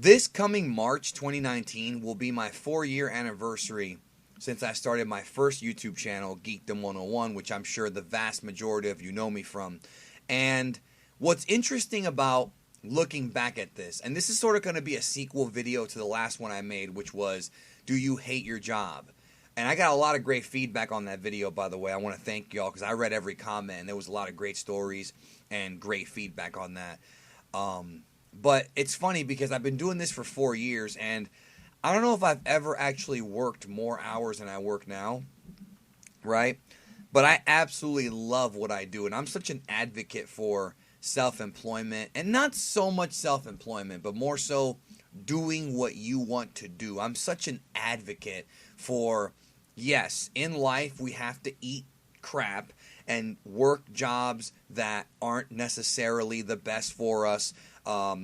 This coming March 2019 will be my 4-year anniversary since I started my first YouTube channel, Geekdom 101, which I'm sure the vast majority of you know me from. And what's interesting about looking back at this, and this is sort of going to be a sequel video to the last one I made, which was, do you hate your job? And I got a lot of great feedback on that video, by the way. I want to thank y'all because I read every comment, and there was a lot of great stories and great feedback on that. But it's funny because I've been doing this for 4 years, and I don't know if I've ever actually worked more hours than I work now, right? But I absolutely love what I do, and I'm such an advocate for self-employment, and not so much self-employment, but more so doing what you want to do. I'm such an advocate for, yes, in life we have to eat crap and work jobs that aren't necessarily the best for us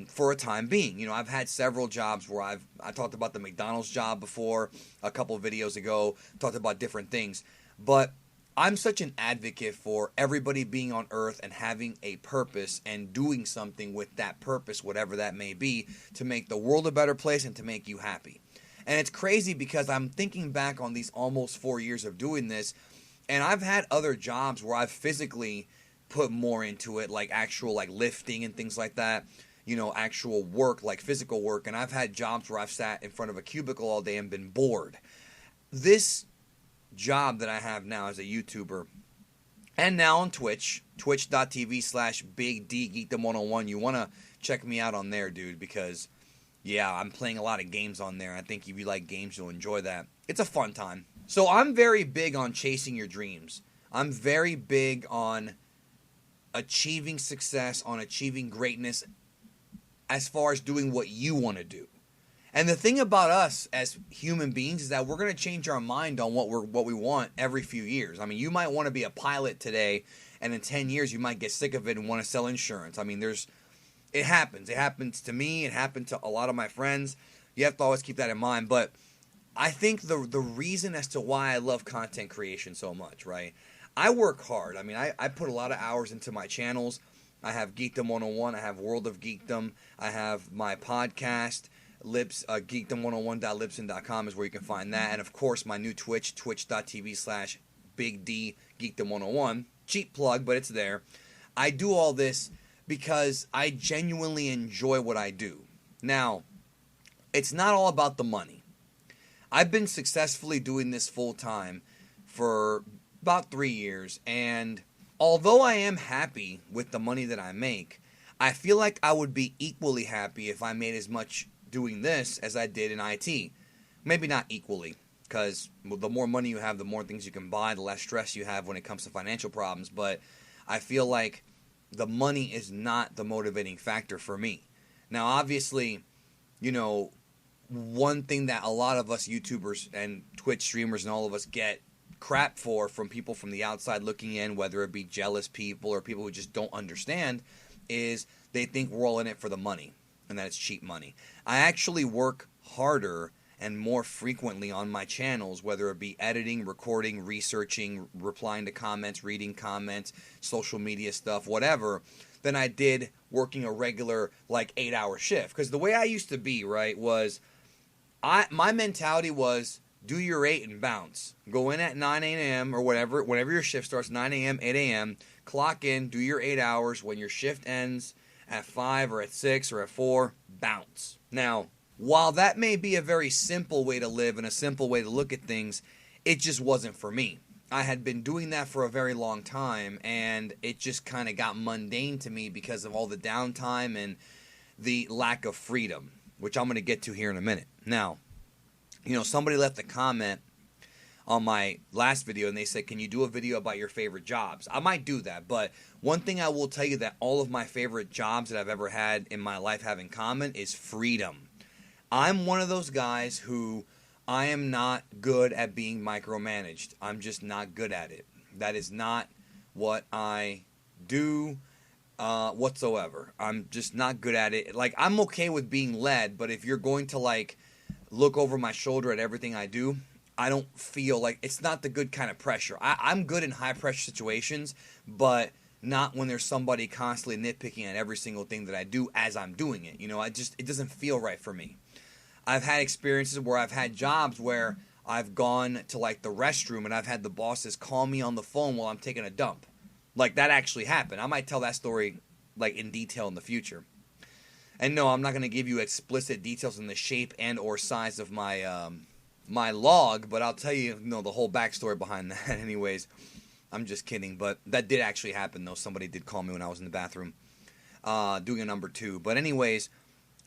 for a time being. You know, I've had several jobs where I talked about the McDonald's job before, a couple of videos ago, talked about different things, but I'm such an advocate for everybody being on earth and having a purpose and doing something with that purpose, whatever that may be, to make the world a better place and to make you happy. And it's crazy because I'm thinking back on these almost 4 years of doing this, and I've had other jobs where I've physically put more into it, like actual like lifting and things like that, you know, actual work, like physical work. And I've had jobs where I've sat in front of a cubicle all day and been bored. This job that I have now as a YouTuber and now on Twitch, twitch.tv/BigDGeekdom101. You want to check me out on there, dude, because yeah, I'm playing a lot of games on there. I think if you like games, you'll enjoy that. It's a fun time. So I'm very big on chasing your dreams. I'm very big on achieving success, on achieving greatness as far as doing what you want to do. And the thing about us as human beings is that we're going to change our mind on what we want every few years. I mean, you might want to be a pilot today, and in 10 years you might get sick of it and want to sell insurance. I mean, it happens. It happens to me. It happened to a lot of my friends. You have to always keep that in mind. But I think the reason as to why I love content creation so much, right? I work hard. I mean, I put a lot of hours into my channels. I have Geekdom 101. I have World of Geekdom. I have my podcast, geekdom101.libsyn.com is where you can find that. And, of course, my new Twitch, twitch.tv/BigDGeekdom101. Cheap plug, but it's there. I do all this because I genuinely enjoy what I do. Now, it's not all about the money. I've been successfully doing this full-time for about 3 years, and although I am happy with the money that I make, I feel like I would be equally happy if I made as much doing this as I did in IT. Maybe not equally, because the more money you have, the more things you can buy, the less stress you have when it comes to financial problems, but I feel like the money is not the motivating factor for me. Now, obviously, you know, one thing that a lot of us YouTubers and Twitch streamers and all of us get crap for from people from the outside looking in, whether it be jealous people or people who just don't understand, is they think we're all in it for the money and that it's cheap money. I actually work harder and more frequently on my channels, whether it be editing, recording, researching, replying to comments, reading comments, social media stuff, whatever, than I did working a regular like 8-hour shift. Because the way I used to be, right, was my mentality was do your 8 and bounce. Go in at 9 a.m. or whatever, whenever your shift starts, 9 a.m., 8 a.m., clock in, do your 8 hours. When your shift ends at 5 or at 6 or at 4, bounce. Now, while that may be a very simple way to live and a simple way to look at things, it just wasn't for me. I had been doing that for a very long time, and it just kind of got mundane to me because of all the downtime and the lack of freedom, which I'm going to get to here in a minute. Now, you know, somebody left a comment on my last video, and they said, can you do a video about your favorite jobs? I might do that, but one thing I will tell you that all of my favorite jobs that I've ever had in my life have in common is freedom. I'm one of those guys who I am not good at being micromanaged. I'm just not good at it. That is not what I do whatsoever. I'm just not good at it. Like, I'm okay with being led, but if you're going to, like, look over my shoulder at everything I do, I don't feel like it's not the good kind of pressure. I'm good in high pressure situations, but not when there's somebody constantly nitpicking at every single thing that I do as I'm doing it. It doesn't feel right for me. I've had experiences where I've had jobs where I've gone to like the restroom and I've had the bosses call me on the phone while I'm taking a dump. Like, that actually happened. I might tell that story like in detail in the future. And no, I'm not going to give you explicit details on the shape and or size of my my log, but I'll tell you, the whole backstory behind that anyways. I'm just kidding, but that did actually happen, though. Somebody did call me when I was in the bathroom doing a number 2. But anyways,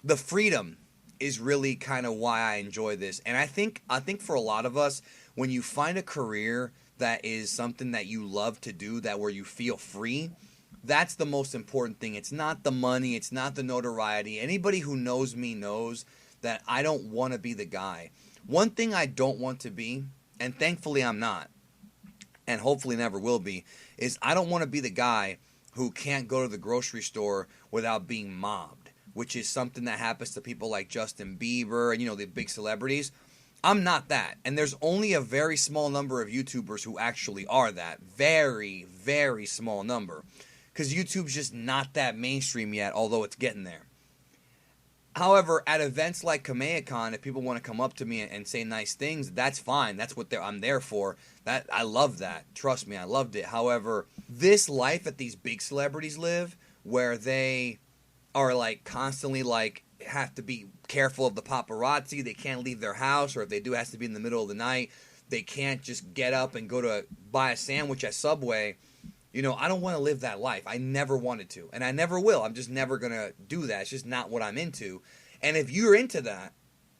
the freedom is really kind of why I enjoy this. And I think for a lot of us, when you find a career that is something that you love to do, that where you feel free, that's the most important thing. It's not the money. It's not the notoriety. Anybody who knows me knows that I don't want to be the guy. One thing I don't want to be, and thankfully I'm not, and hopefully never will be, is I don't want to be the guy who can't go to the grocery store without being mobbed, which is something that happens to people like Justin Bieber and, the big celebrities. I'm not that. And there's only a very small number of YouTubers who actually are that. Very, very small number. Because YouTube's just not that mainstream yet, although it's getting there. However, at events like KamehamehaCon, if people want to come up to me and say nice things, that's fine. That's what I'm there for. I love that. Trust me, I loved it. However, this life that these big celebrities live, where they are like constantly like have to be careful of the paparazzi, they can't leave their house, or if they do, it has to be in the middle of the night. They can't just get up and go to buy a sandwich at Subway. I don't want to live that life. I never wanted to, and I never will. I'm just never going to do that. It's just not what I'm into. And if you're into that,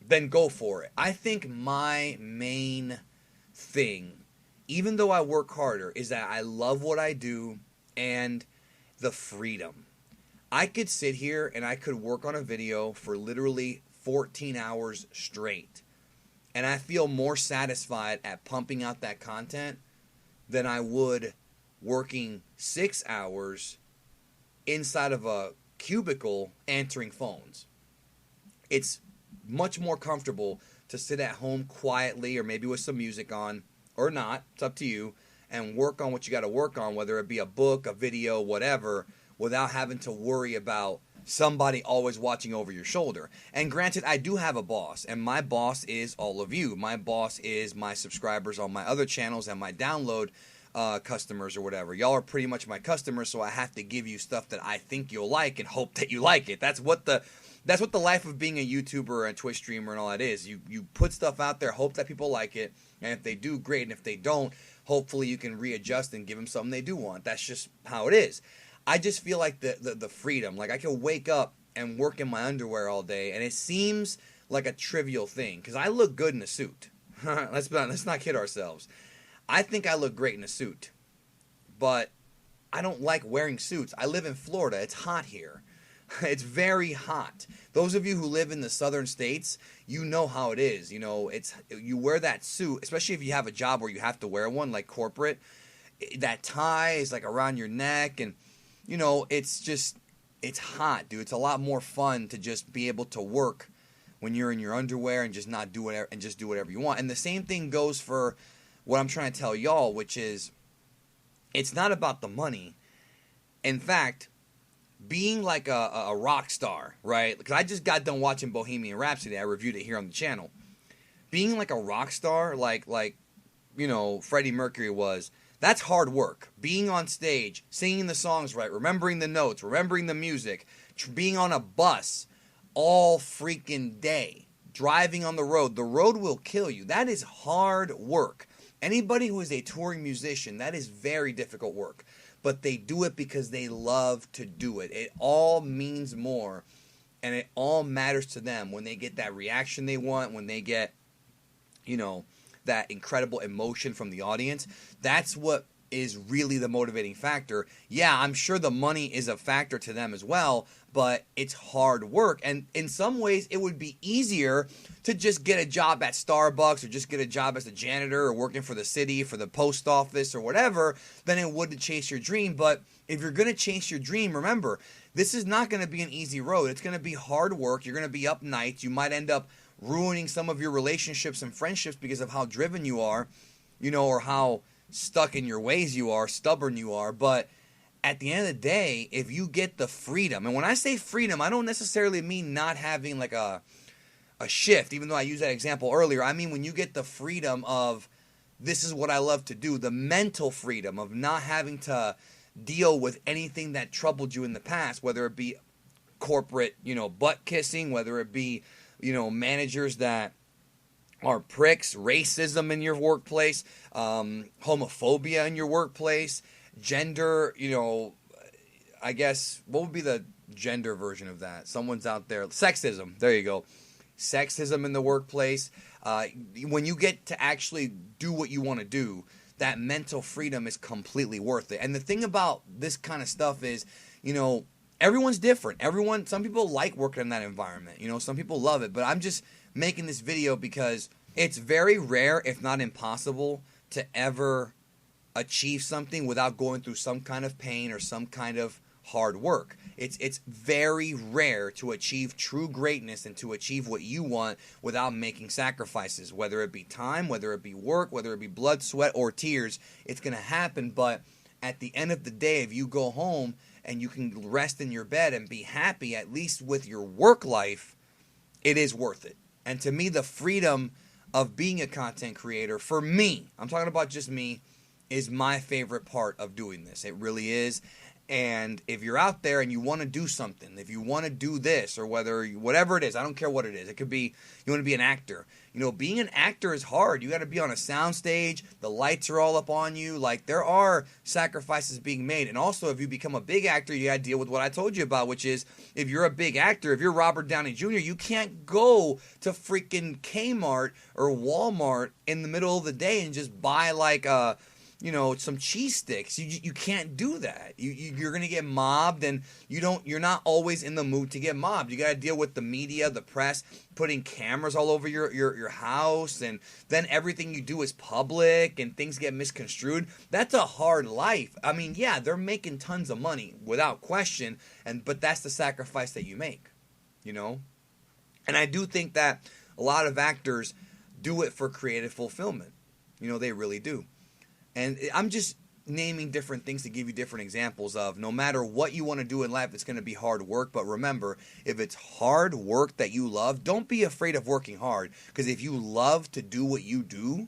then go for it. I think my main thing, even though I work harder, is that I love what I do and the freedom. I could sit here and I could work on a video for literally 14 hours straight, and I feel more satisfied at pumping out that content than I would working 6 hours inside of a cubicle answering phones. It's much more comfortable to sit at home quietly, or maybe with some music on, or not, it's up to you, and work on what you got to work on, whether it be a book, a video, whatever, without having to worry about somebody always watching over your shoulder. And granted, I do have a boss, and my boss is all of you. My boss is my subscribers on my other channels and my download customers or whatever. Y'all are pretty much my customers, so I have to give you stuff that I think you'll like and hope that you like it. That's what the life of being a YouTuber and Twitch streamer and all that is. You put stuff out there, hope that people like it, and if they do, great. And if they don't, hopefully you can readjust and give them something they do want. That's just how it is. I just feel like the freedom. Like, I can wake up and work in my underwear all day, and it seems like a trivial thing because I look good in a suit. Let's not kid ourselves. I think I look great in a suit, but I don't like wearing suits. I live in Florida. It's hot here. It's very hot. Those of you who live in the southern states, you know how it is. You wear that suit, especially if you have a job where you have to wear one, like corporate. That tie is like around your neck, and it's hot, dude. It's a lot more fun to just be able to work when you're in your underwear and just not do whatever and just do whatever you want. And the same thing goes for what I'm trying to tell y'all, which is it's not about the money. In fact, being like a rock star, right? Because I just got done watching Bohemian Rhapsody. I reviewed it here on the channel. Being like a rock star, like Freddie Mercury was, that's hard work. Being on stage, singing the songs right, remembering the notes, remembering the music, being on a bus all freaking day, driving on the road. The road will kill you. That is hard work. Anybody who is a touring musician, that is very difficult work. But they do it because they love to do it. It all means more, and it all matters to them when they get that reaction they want, when they get, that incredible emotion from the audience. That's what is really the motivating factor. Yeah, I'm sure the money is a factor to them as well, but it's hard work. And in some ways, it would be easier to just get a job at Starbucks or just get a job as a janitor or working for the city, for the post office or whatever, than it would to chase your dream. But if you're going to chase your dream, remember, this is not going to be an easy road. It's going to be hard work. You're going to be up nights. You might end up ruining some of your relationships and friendships because of how driven you are, or how stuck in your ways you are, stubborn you are. But at the end of the day, if you get the freedom, and when I say freedom, I don't necessarily mean not having like a shift, even though I used that example earlier. I mean when you get the freedom of, this is what I love to do, the mental freedom of not having to deal with anything that troubled you in the past, whether it be corporate, butt kissing, whether it be, managers that are pricks, racism in your workplace, homophobia in your workplace, gender, I guess, what would be the gender version of that? Someone's out there. Sexism. There you go. Sexism in the workplace. When you get to actually do what you want to do, that mental freedom is completely worth it. And the thing about this kind of stuff is, everyone's different. Some people like working in that environment. Some people love it. But I'm just making this video because it's very rare, if not impossible, to ever achieve something without going through some kind of pain or some kind of hard work. It's very rare to achieve true greatness and to achieve what you want without making sacrifices, whether it be time, whether it be work, whether it be blood, sweat, or tears. It's going to happen, but at the end of the day, if you go home and you can rest in your bed and be happy, at least with your work life, it is worth it. And to me, the freedom of being a content creator, for me, I'm talking about just me, is my favorite part of doing this. It really is. And if you're out there and you want to do something, if you want to do this or whatever it is, I don't care what it is. It could be you want to be an actor. Being an actor is hard. You got to be on a soundstage. The lights are all up on you. Like, there are sacrifices being made. And also, if you become a big actor, you got to deal with what I told you about, which is if you're a big actor, if you're Robert Downey Jr., you can't go to freaking Kmart or Walmart in the middle of the day and just buy like some cheese sticks. You can't do that. You're gonna get mobbed, and you're not always in the mood to get mobbed. You gotta deal with the media, the press, putting cameras all over your house, and then everything you do is public, and things get misconstrued. That's a hard life. I mean, yeah, they're making tons of money without question, but that's the sacrifice that you make, And I do think that a lot of actors do it for creative fulfillment. They really do. And I'm just naming different things to give you different examples of no matter what you want to do in life, it's going to be hard work. But remember, if it's hard work that you love, don't be afraid of working hard. Because if you love to do what you do,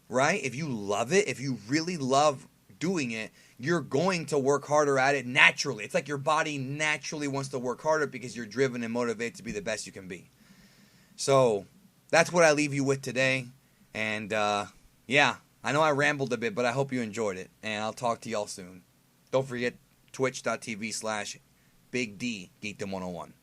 right? If you love it, if you really love doing it, you're going to work harder at it naturally. It's like your body naturally wants to work harder because you're driven and motivated to be the best you can be. So that's what I leave you with today. And yeah. I know I rambled a bit, but I hope you enjoyed it, and I'll talk to y'all soon. Don't forget twitch.tv/Big D Geekdom 101.